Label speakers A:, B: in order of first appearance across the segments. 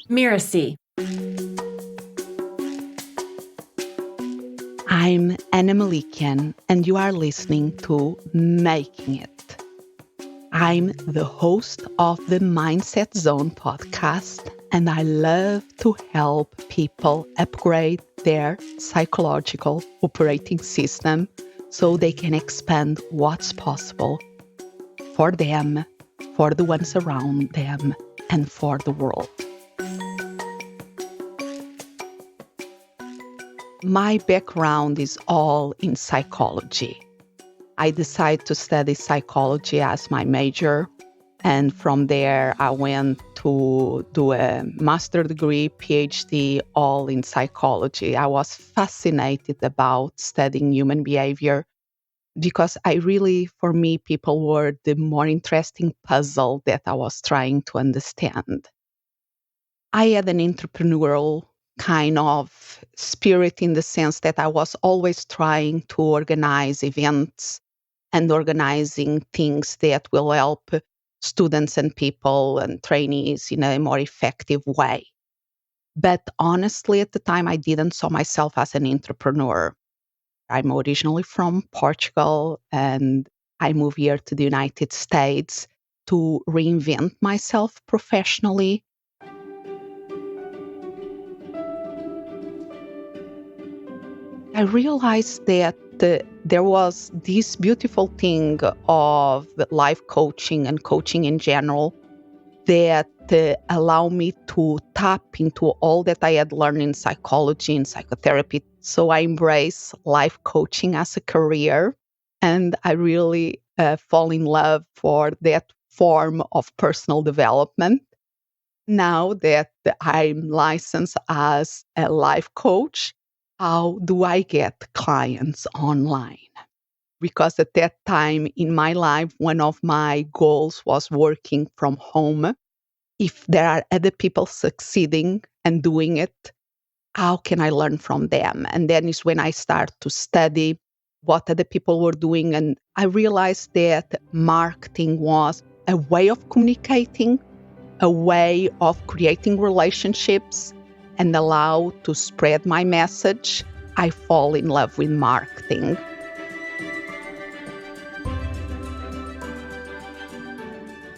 A: Mirasee.
B: I'm Melikian, and you are listening to Making It. I'm the host of the Mindset Zone podcast, and I love to help people upgrade their psychological operating system so they can expand what's possible for them, for the ones around them, and for the world. My background is all in psychology. I decided to study psychology as my major, and from there I went to do a master's degree, PhD, all in psychology. I was fascinated about studying human behavior because for me, people were the more interesting puzzle that I was trying to understand. I had an entrepreneurial kind of spirit in the sense that I was always trying to organize events and organizing things that will help students and people and trainees in a more effective way. But honestly, at the time, I didn't saw myself as an entrepreneur. I'm originally from Portugal, and I moved here to the United States to reinvent myself professionally. I realized that there was this beautiful thing of life coaching and coaching in general that allowed me to tap into all that I had learned in psychology and psychotherapy. So I embrace life coaching as a career, and I really fall in love for that form of personal development. Now that I'm licensed as a life coach, how do I get clients online? Because at that time in my life, one of my goals was working from home. If there are other people succeeding and doing it, how can I learn from them? And then is when I start to study what other people were doing. And I realized that marketing was a way of communicating, a way of creating relationships, and allow to spread my message. I fall in love with marketing.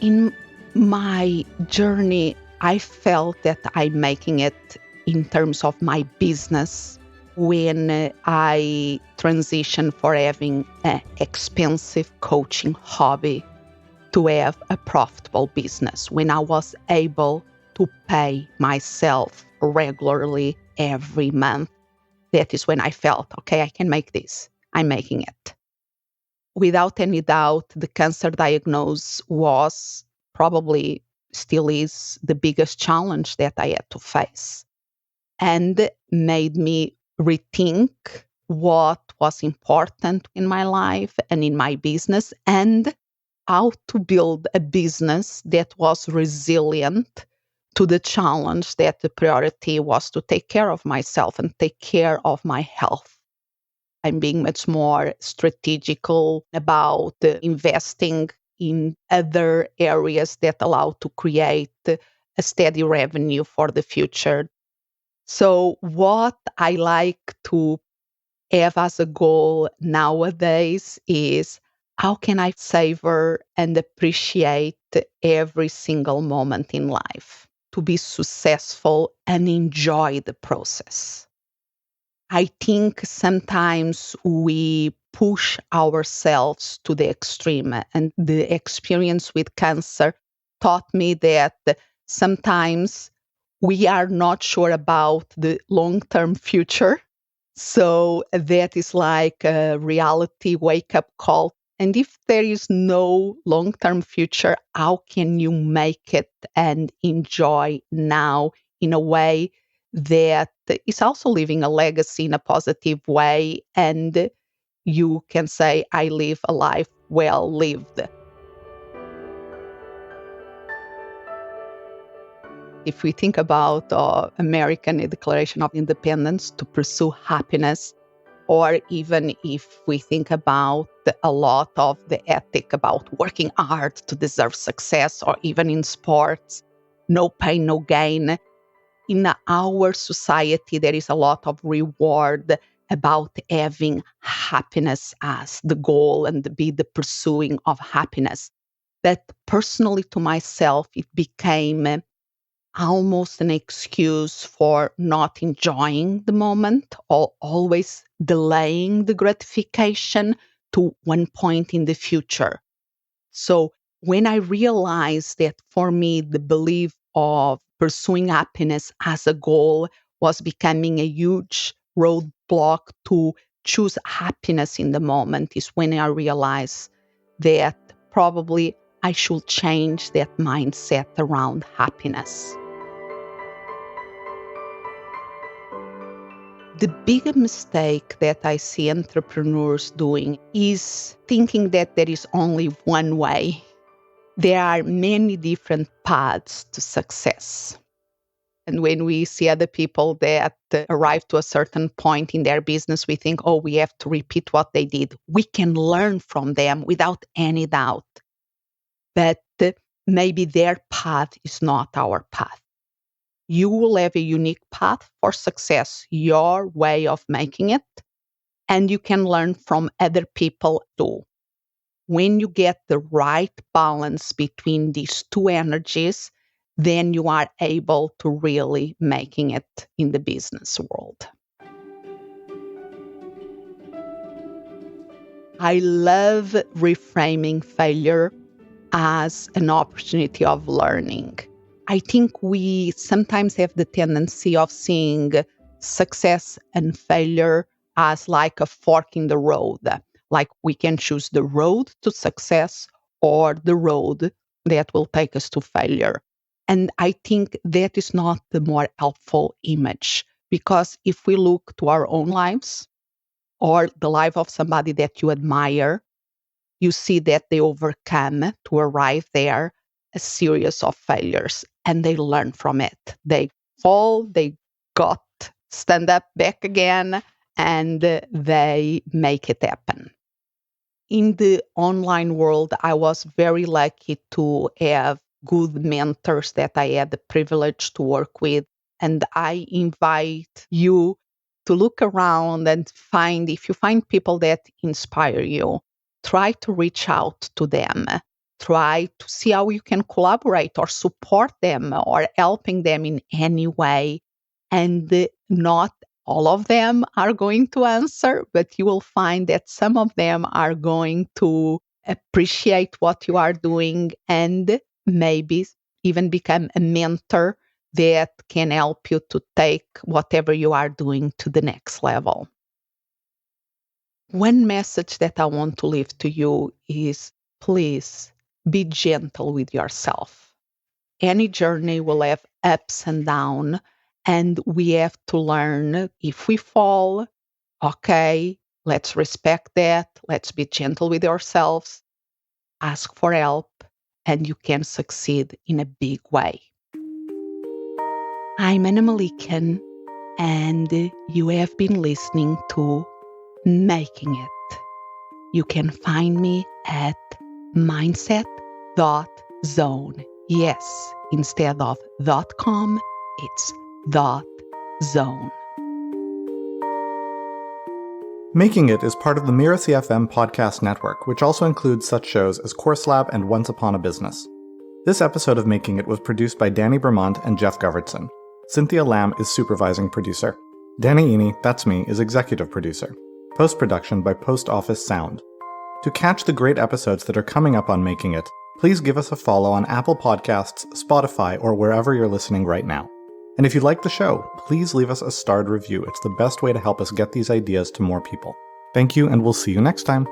B: In my journey, I felt that I'm making it in terms of my business when I transitioned for having an expensive coaching hobby to have a profitable business, when I was able to pay myself regularly every month. That is when I felt, okay, I can make this. I'm making it. Without any doubt, the cancer diagnosis was probably still is the biggest challenge that I had to face, and made me rethink what was important in my life and in my business, and how to build a business that was resilient to the challenge that the priority was to take care of myself and take care of my health. I'm being much more strategical about investing in other areas that allow to create a steady revenue for the future. So what I like to have as a goal nowadays is how can I savor and appreciate every single moment in life to be successful and enjoy the process. I think sometimes we push ourselves to the extreme, and the experience with cancer taught me that sometimes we are not sure about the long-term future. So that is like a reality wake-up call. And if there is no long-term future, how can you make it and enjoy now in a way that is also leaving a legacy in a positive way, and you can say, I live a life well lived. If we think about American Declaration of Independence, to pursue happiness, or even if we think about a lot of the ethic about working hard to deserve success, or even in sports, no pain, no gain, in our society, there is a lot of reward about having happiness as the goal and be the pursuing of happiness. That personally to myself, it became almost an excuse for not enjoying the moment or always delaying the gratification to one point in the future. So when I realized that for me, the belief of pursuing happiness as a goal was becoming a huge roadblock to choose happiness in the moment, is when I realized that probably I should change that mindset around happiness. The bigger mistake that I see entrepreneurs doing is thinking that there is only one way. There are many different paths to success. And when we see other people that arrive to a certain point in their business, we think, oh, we have to repeat what they did. We can learn from them without any doubt. But maybe their path is not our path. You will have a unique path for success, your way of making it, and you can learn from other people too. When you get the right balance between these two energies, then you are able to really making it in the business world. I love reframing failure as an opportunity of learning. I think we sometimes have the tendency of seeing success and failure as like a fork in the road. Like we can choose the road to success or the road that will take us to failure. And I think that is not the more helpful image, because if we look to our own lives or the life of somebody that you admire, you see that they overcome to arrive there a series of failures and they learn from it. They fall, they got stand up back again, and they make it happen. In the online world, I was very lucky to have good mentors that I had the privilege to work with. And I invite you to look around and find, if you find people that inspire you, try to reach out to them. Try to see how you can collaborate or support them or helping them in any way. And not all of them are going to answer, but you will find that some of them are going to appreciate what you are doing and maybe even become a mentor that can help you to take whatever you are doing to the next level. One message that I want to leave to you is, please be gentle with yourself. Any journey will have ups and downs, and we have to learn. If we fall, okay, let's respect that. Let's be gentle with ourselves. Ask for help, and you can succeed in a big way. I'm Melikian, and you have been listening to Making It. You can find me at mindset.zone. Yes, instead of .com, it's .zone.
A: Making It is part of the Mirasee FM podcast network, which also includes such shows as Course Lab and Once Upon a Business. This episode of Making It was produced by Danny Bermont and Jeff Govardson. Cynthia Lamb is supervising producer. Danny Eni, that's me, is executive producer. Post-production by Post Office Sound. To catch the great episodes that are coming up on Making It, please give us a follow on Apple Podcasts, Spotify, or wherever you're listening right now. And if you like the show, please leave us a starred review. It's the best way to help us get these ideas to more people. Thank you, and we'll see you next time.